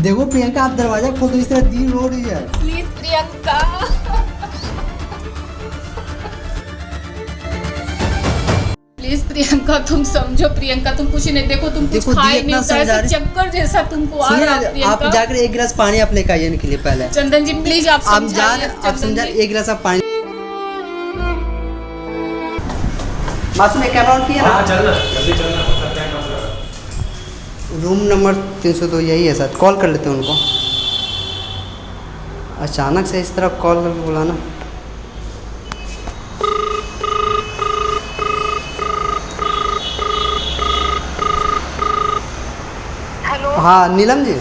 देखो प्रियंका, आप दरवाजा खोल दो, इस तरह दी रो रही है। प्लीज प्रियंका, प्लीज प्रियंका तुम समझो। प्रियंका तुम कुछ नहीं, देखो तुम कुछ खाए नहीं, ऐसा चक्कर जैसा तुमको आ रहा है। आप जाकर एक गिलास पानी आप लेकर आइए इनके लिए पहले। चंदन जी प्लीज आप समझाइए। आप समझा, एक गिलास आप पानी। मासूम एक कैमरा ऑन किया ना? चलना जल्दी चलना। रूम नंबर 302 यही है सर, कॉल कर लेते हैं उनको। अचानक से इस तरह कॉल करके बुलाना। हेलो। हाँ नीलम जी,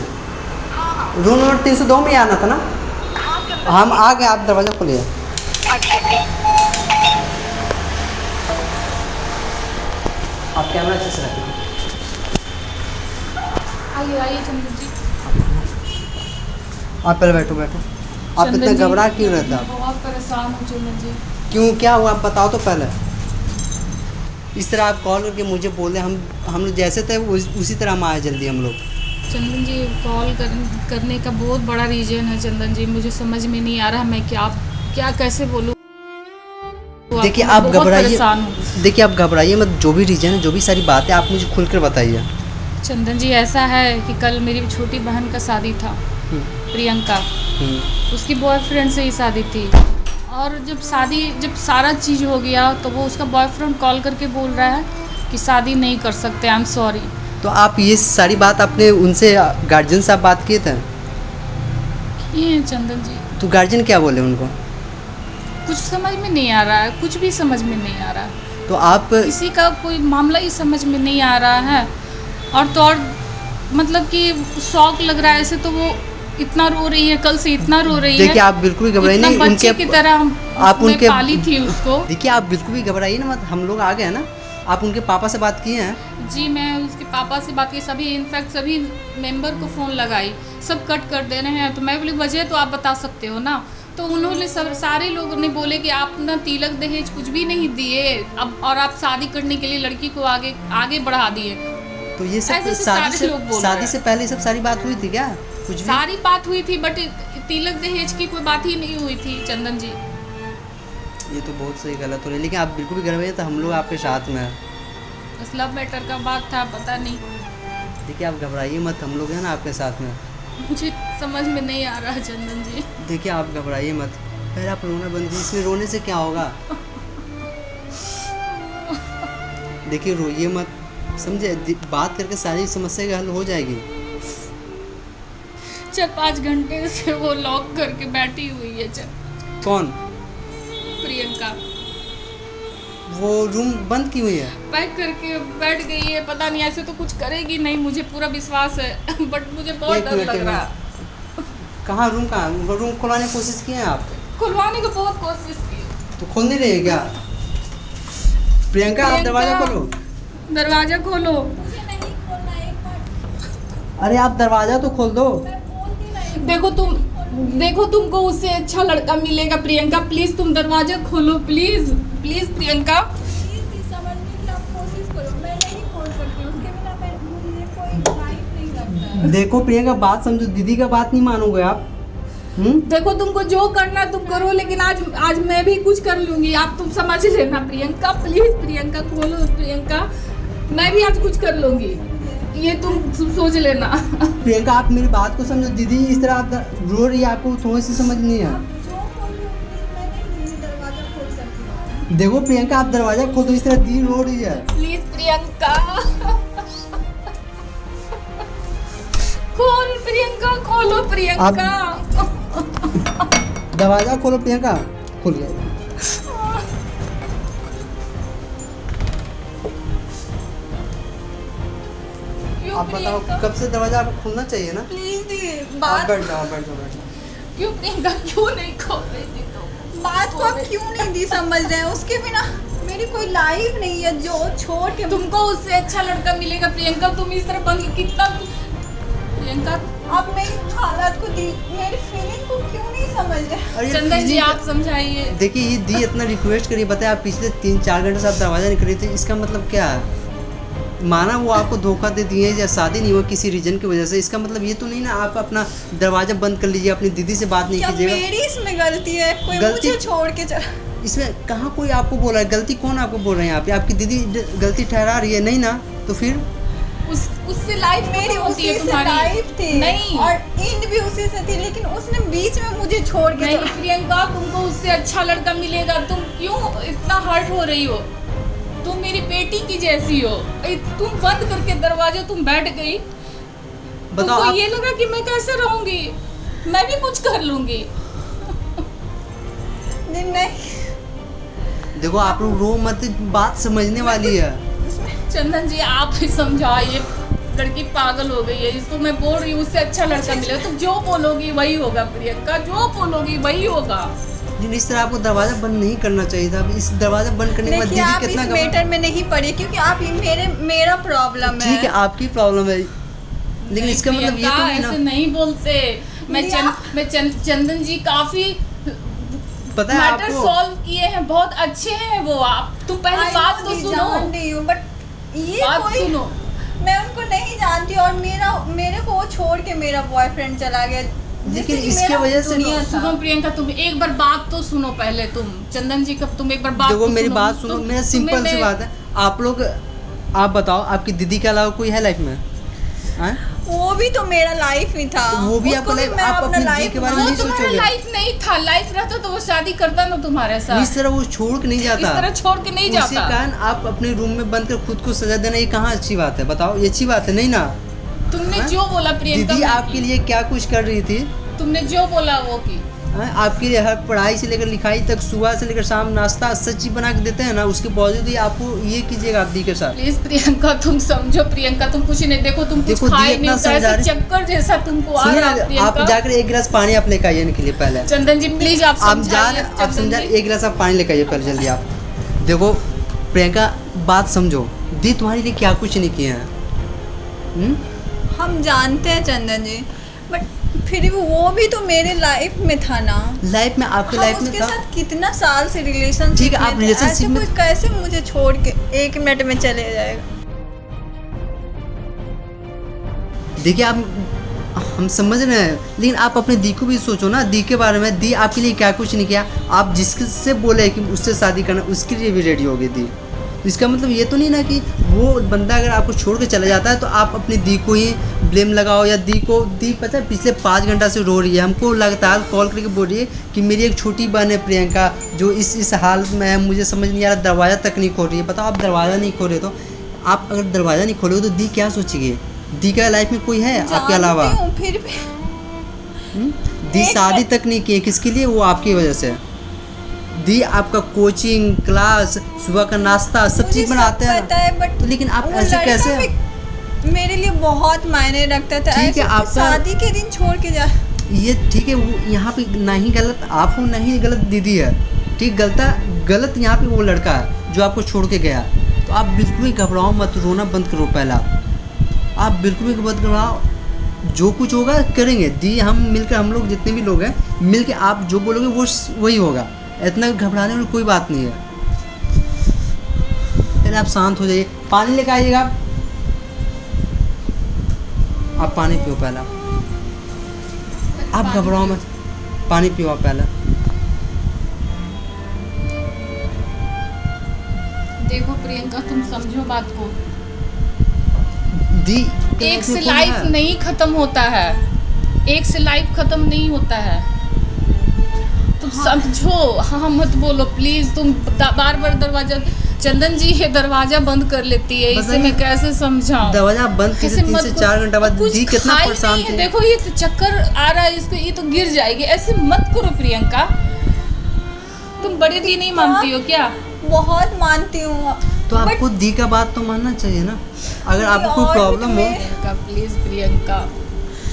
रूम नंबर 302 में आना था ना? हम आ गए, आप दरवाज़ा खोलिए। आप कैमरा अच्छे से रखिए। आइए आइए चंदन जी। आप पहले बैठो बैठो। आप इतना घबरा क्यों रहते आप? बहुत परेशान हूँ चंदन जी। क्यों, क्या हुआ आप बताओ तो पहले। इस तरह आप कॉल करके मुझे बोले, हम लोग जैसे थे उसी तरह हम आए जल्दी हम लोग। चंदन जी कॉल करने का बहुत बड़ा रीज़न है चंदन जी, मुझे समझ में नहीं आ रहा मैं क्या कैसे बोलूँ। देखिए आप घबराइए, देखिए आप घबराइए मत। जो भी रीज़न है, जो भी सारी बातें आप मुझे खुलकर बताइए। चंदन जी ऐसा है कि कल मेरी छोटी बहन का शादी था, प्रियंका, उसकी बॉयफ्रेंड से ही शादी थी। और जब सारा चीज़ हो गया तो वो उसका बॉयफ्रेंड कॉल करके बोल रहा है कि शादी नहीं कर सकते, आई एम सॉरी। तो आप ये सारी बात अपने उनसे गार्जियन से आप बात किए थे? किए चंदन जी। तो गार्जियन क्या बोले उनको? कुछ समझ में नहीं आ रहा है, कुछ भी समझ में नहीं आ रहा है। तो आप किसी का कोई मामला ही समझ में नहीं आ रहा है। और तो और मतलब कि शौक लग रहा है ऐसे, तो वो इतना रो रही है, कल से इतना रो रही है। देखिए आप बिल्कुल भी घबराइए नहीं, बच्चे की तरह आप उनके पाली थी उसको। देखिए आप बिल्कुल भी घबराइए ना मत, हम लोग आ गए ना। आप उनके पापा से बात किए हैं? जी मैं उसके पापा से बात की, सभी इनफैक्ट सभी मेंबर को फ़ोन लगाई, सब कट कर दे रहे हैं। तो मैं बोली वजह तो आप बता सकते हो ना। तो उन्होंने सारे लोगों ने बोले कि आप ना तिलक दहेज कुछ भी नहीं दिए अब, और आप शादी करने के लिए लड़की को आगे बढ़ा दिए। तो ये सब शादी से पहले सब सारी बात हुई थी क्या? कुछ भी सारी बात हुई थी, बट तिलक दहेज की कोई बात ही नहीं हुई थी चंदन जी। ये तो बहुत सही गलत हो रही है, लेकिन आप बिल्कुल भी घबराइए, तो हम लोग आपके साथ में हैं। बस लव मैटर का बात था, पता नहीं। देखिए आप घबराइए मत, हम लोग हैं ना आपके साथ में। मुझे समझ में नहीं आ रहा है चंदन जी। देखिए आप घबराइए मत, पहले आप रोना बंद कीजिए। इसमें रोने से क्या होगा? देखिए रोइए मत, समझे? बात करके सारी समस्या का हल हो जाएगी। 4-5 घंटे से वो लॉक करके बैठी हुई है। कौन? प्रियंका। वो रूम बंद की हुई है? पैक करके बैठ गई है, पता नहीं ऐसे तो कुछ करेगी नहीं, मुझे पूरा विश्वास है। बट मुझे बहुत डर लग रहा है। कहाँ रूम खुलवाने की कोशिश की है आप? खुलवाने की बहुत कोशिश की। तो खोल नहीं रही है क्या? प्रियंका आप दरवाजा खोलो। दरवाजा खोलो। अरे आप दरवाजा तो खोल दो। देखो तुमको उससे अच्छा लड़का मिलेगा प्रियंका, प्लीज तुम दरवाजा खोलो, प्लीज प्लीज प्रियंका। देखो प्रियंका बात समझो, दीदी का बात नहीं मानोगे आप। देखो तुमको जो करना तुम करो, लेकिन आज मैं भी कुछ कर लूंगी, आप तुम समझ लेना प्रियंका, प्लीज प्रियंका खोलो प्रियंका, मैं भी आज कुछ कर लूंगी, ये तुम सोच लेना। प्रियंका आप मेरी बात को समझो, दीदी इस तरह आप रो रही है, आपको थोड़ी सी समझ नहीं है। देखो प्रियंका आप दरवाजा खोल दो, इस तरह दी रो रही है। प्लीज प्रियंका खोल, प्रियंका खोलो प्रियंका। दरवाजा खोलो प्रियंका, खुल गया। आप बताओ कब से दरवाजा आपको खुलना चाहिए ना? प्लीज आप बैठ जाओ बैठ जाओ। क्यों प्रियंका क्यों नहीं खोल रही थी? तो बात को आप क्यों नहीं दी समझ रहे हैं? उसके बिना मेरी कोई लाइफ नहीं है जो छोड़ के। तुमको उससे अच्छा लड़का मिलेगा प्रियंका, तुम इस तरह बंद कितना प्रियंका आप मेरी हालत को मेरी फीलिंग को क्यों नहीं समझ रहे? चंदन जी आप समझाइए। देखिए ये दी इतना रिक्वेस्ट करिए, बताए आप पिछले 3-4 घंटे से आप दरवाजा नहीं कर रही थी, इसका मतलब क्या है? माना वो आपको धोखा दे दिए या शादी नहीं हुआ किसी रीजन की वजह से, इसका मतलब ये तो नहीं ना आप अपना दरवाज़ा बंद कर लीजिए, अपनी दीदी से बात नहीं क्या कीजिएगा। मेरी इसमें गलती है? कोई गलती- मुझे छोड़ के चला। इसमें कहाँ कोई आपको बोल रहा है? गलती कौन आपको बोल रहे हैं? यहाँ पे आपकी दीदी गलती ठहरा रही है, नहीं ना? तो फिर उससे लाइफ मेरी होती है उसी से तुम्हारी लाइफ थी नहीं और इन भी उसी से थी, लेकिन उसने बीच में मुझे छोड़ के नहीं चला। प्रियंका, तुमको उससे अच्छा लड़का मिलेगा, तुम क्यों इतना हर्ट हो रही हो? तुम मेरी बेटी की जैसी हो, तुम बंद करके दरवाजा तुम बैठ गई। बताओ तुमको आप, ये लगा कि मैं कैसे रहूंगी, मैं भी कुछ कर लूंगी। नहीं, देखो आप लोग रो मत, बात समझने वाली है। चंदन जी आप ही समझाइए, लड़की पागल हो गई है, इसको मैं बोल रही हूँ उससे अच्छा लड़का मिलेगा। तुम जो बोलोगी वही होगा प्रियंका, जो बोलोगी वही होगा। लेकिन इस तरह आपको दरवाज़ा बंद नहीं करना चाहिए था। अब इस दरवाज़ा बंद करने के बाद देखिए दीदी आप कितना इस मैटर में नहीं पड़े, क्योंकि आप ये मेरा प्रॉब्लम है। ठीक है, आपकी प्रॉब्लम है, लेकिन नहीं, इसका मतलब ये तो प्रियंका, नहीं ऐसे ना। नहीं बोलते। चंदन जी काफी पता है मैटर आपको, सॉल्व किए हैं, बहुत अच्छे हैं वो। आप तुम पहले बात तो सुनो, जान रही हूँ, बट ये बात कोई सुनो। मैं उनको नहीं जानती और मेरे को वो छोड़ के मेरा बॉयफ्रेंड चला गया, लेकिन जिससे कि इसके मेरा वजह से दुनिया था। सुनो प्रियंका, तुम एक बार बात तो सुनो पहले। तुम चंदन जी का तुम एक बार बात देखो तो मेरी सुनो। बात सुनो, मेरा सिंपल सी बात है। आप लोग, आप बताओ आपकी दीदी के अलावा कोई है लाइफ में? हाँ? वो भी तो मेरा लाइफ ही था। वो भी उसको आपका लाइफ, मैं आप अपना अपनी दीदी लाइफ के बारे में वो नहीं तुम्हारा सोचोगे। लाइफ नहीं था, लाइफ रहता तो वो शादी करता ना तुम्हारे साथ। इस तरह वो छोड़ के नहीं इस जाता, तरह छोड़ के नहीं उसी जाता। कारण आप अपने रूम में बंद कर खुद को सजा देना, ये कहाँ अच्छी बात है? बताओ, ये अच्छी बात है नहीं ना? तुमने हाँ? जो बोला प्रियंका, दीदी मैं आपके की। लिए क्या कुछ कर रही थी? तुमने जो बोला वो की। हाँ? आपके लिए हर पढ़ाई से लेकर लिखाई तक, सुबह से लेकर शाम नाश्ता सच्ची बना के देते हैं ना, उसके बावजूद ही आपको ये कीजिएगा आप दी के साथ। प्लीज प्रियंका तुम समझो, प्रियंका तुम कुछ नहीं, देखो तुम कुछ देखो, दी खाए इतना नहीं, समझा ऐसे रही- चक्कर जैसा तुमको आ सुनिए रहा है ना, आप प्रियंका। जाकर एक गिलास पानी आप लेकर आइए इनके लिए पहले। चंदन जी प्लीज आप आप समझाइए। आप समझा, एक गिलास आप पानी लेकर आइए पहले जल्दी। आप देखो प्रियंका, बात समझो, दी तुम्हारे लिए क्या कुछ नहीं किया है। हम जानते हैं चंदन जी, बट फिर भी वो भी तो मेरे लाइफ में था ना। लाइफ में, आपके हम लाइफ में उसके था। साथ कितना साल से रिलेशनशिप ठीक है, आप relationship में- कोई कैसे मुझे छोड़ के 1 मिनट में चले जाएगा? देखिए आप, हम समझ रहे हैं, लेकिन आप अपने दी को भी सोचो ना, दी के बारे में। दी आपके लिए क्या कुछ नहीं किया। आप जिससे बोले कि उससे शादी करना, उसके लिए भी रेडी हो गई दी। तो इसका मतलब ये तो नहीं ना कि वो बंदा अगर आपको छोड़ के चला जाता है तो आप अपनी दी को ही ब्लेम लगाओ, या दी को। दी पता है पिछले 5 घंटा से रो रही है, हमको लगातार कॉल करके बोल रही है कि मेरी एक छोटी बहन है प्रियंका जो इस हालत में है, मुझे समझ नहीं आ रहा, दरवाज़ा तक नहीं खोल रही है। बताओ, आप दरवाज़ा नहीं खोले तो, आप अगर दरवाज़ा नहीं खोलोगे तो दी क्या सोचेगी? दी का लाइफ में कोई है आपके अलावा? जानती हूँ, फिर भी दी एक शादी तक नहीं की, किसके लिए? वो आपकी वजह से। दी आपका कोचिंग क्लास, सुबह का नाश्ता, सब मुझे चीज़ बनाते हैं पता है, बट तो लेकिन आप वो ऐसे लड़का कैसे? भी मेरे लिए बहुत मायने रखता था। ठीक है, ऐसे आपका- शादी के दिन छोड़ के जा। ये ठीक है, वो यहाँ पे ना ही गलत आप हो, ना ही गलत दीदी है। ठीक, गलत यहाँ पे वो लड़का है जो आपको छोड़ के गया। तो आप बिल्कुल ही घबराओ मत, रोना बंद करो पहला। आप बिल्कुल भी मत घबराओ, जो कुछ होगा करेंगे। दी हम मिलकर, हम लोग जितने भी लोग हैं मिलकर, आप जो बोलोगे वो वही होगा। इतना घबराने वाली कोई बात नहीं है। पहले आप शांत हो जाइए, पानी लेकर आइएगा। आप पानी पियो पहला, आप घबराओ मत, पानी पियो आप पहले। देखो प्रियंका, तुम समझो बात को। दी एक से लाइफ नहीं खत्म होता है, एक से लाइफ खत्म नहीं होता है। तुम समझो, हाँ मत बोलो प्लीज। तुम बार बार दरवाजा, चंदन जी ये दरवाजा बंद कर लेती है, इसे मैं कैसे समझाऊं? दरवाजा बंद की 3 से 4 घंटा बाद कुछ दी कितना खाई परेशान नहीं है। थी। देखो ये तो चक्कर आ रहा है इसको, ये तो गिर जाएगी। ऐसे मत करो प्रियंका, तुम बड़ी दी नहीं मानती हो क्या? बहुत मानती हूँ, तो आपको दी का बात तो मानना चाहिए ना। अगर आपको कोई प्रॉब्लम हो, प्रियंका प्लीज, प्रियंका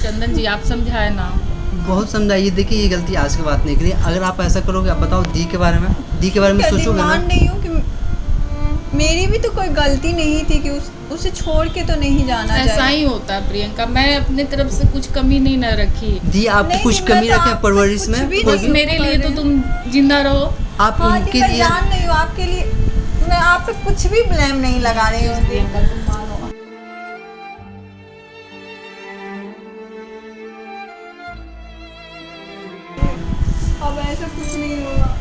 चंदन जी आप समझाए ना। बहुत समझाइए। देखिए, ये गलती आज की बात नहीं करी। अगर आप ऐसा करोगे, आप बताओ दी के बारे में, दी के बारे में सोचोगे ना। मान रही हूँ कि मेरी भी तो कोई गलती नहीं थी कि उसे छोड़ के तो नहीं जाना चाहिए। ऐसा ही होता है प्रियंका, मैं अपनी तरफ से कुछ कमी नहीं ना रखी। दी आपको नहीं, कुछ मैं कमी तो रखे आपको परवरिश कुछ में? भी कोई बस भी? मेरे लिए तो तुम जिंदा रहो। आप हाँ उनके जी, मैं लिए जान रही हूँ, आपके लिए मैं आप पे कुछ भी ब्लेम नहीं लगा रही हूँ। प्रियंका तुम मानो, अब ऐसा कुछ नहीं होगा।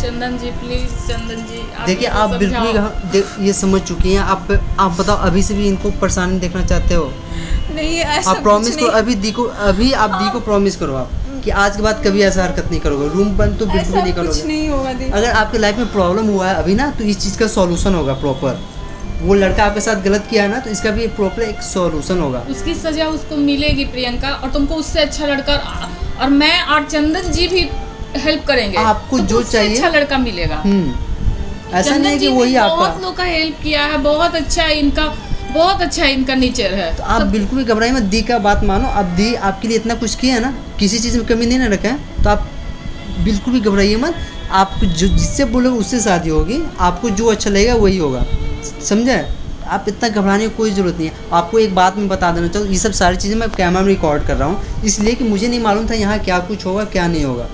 चंदन जी प्लीज, चंदन जी देखिए इनको आप बिल्कुल ही समझाओ। ये समझ चुकी हैं। आप बताओ अभी से भी इनको परेशानी देखना चाहते हो? नहीं ऐसा आप प्रॉमिस कुछ करो नहीं। अभी दी को, अभी आप दी को प्रॉमिस करो आप कि आज के बाद कभी ऐसा हरकत नहीं करोगे, रूम बंद तो बिल्कुल भी ऐसा नहीं कुछ करोगे। नहीं होगा दी। अगर आपके लाइफ में प्रॉब्लम हुआ है अभी ना, तो इस चीज़ का सॉल्यूशन होगा प्रॉपर। वो लड़का आपके साथ गलत किया है ना, तो इसका भी प्रॉपर एक सॉल्यूशन होगा। उसकी सजा उसको मिलेगी प्रियंका, और तुमको उससे अच्छा लड़का, और मैं और चंदन जी भी हेल्प करेंगे। आपको तुमको जो उससे चाहिए अच्छा लड़का मिलेगा। ऐसा नहीं चंदन है कि जी ने वही बहुत आपका। लोग का हेल्प किया है, बहुत अच्छा है इनका, बहुत अच्छा इनका नेचर है। तो आप बिल्कुल भी घबराइए मत, दी का बात मानो। अब दी आपके लिए इतना कुछ किया है ना, किसी चीज़ में कमी नहीं ना रखा है, तो आप बिल्कुल भी घबराइए मत। आपको जो जिससे बोलोगे उससे शादी होगी, आपको जो अच्छा लगेगा वही होगा, समझे? आप इतना घबराने की कोई ज़रूरत नहीं है। आपको एक बात मैं बता देना चाहूँ, ये सब सारी चीज़ें मैं कैमरा में रिकॉर्ड कर रहा हूँ, इसलिए कि मुझे नहीं मालूम था यहाँ क्या कुछ होगा क्या नहीं होगा,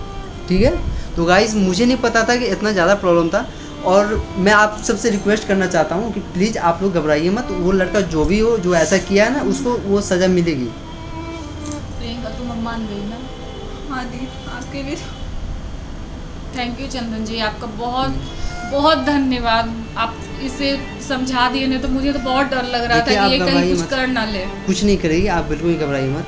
ठीक है? तो गाइस मुझे नहीं पता था कि इतना ज़्यादा प्रॉब्लम था, और मैं आप सबसे रिक्वेस्ट करना चाहता हूँ कि प्लीज़ आप लोग घबराइए मत। वो लड़का जो भी हो, जो ऐसा किया है ना, उसको वो सज़ा मिलेगी। प्रियंका तुम अब मान गई ना? हाँ दी, आपके लिए थैंक यू चंदन जी, आपका बहुत बहुत धन्यवाद। आप इसे समझा दिए, नहीं तो मुझे तो बहुत डर लग रहा था देखिए, कि आप ये कहीं घबराइए कुछ मत। कर ना ले। कुछ नहीं करेगी, आप बिल्कुल भी घबराइए मत।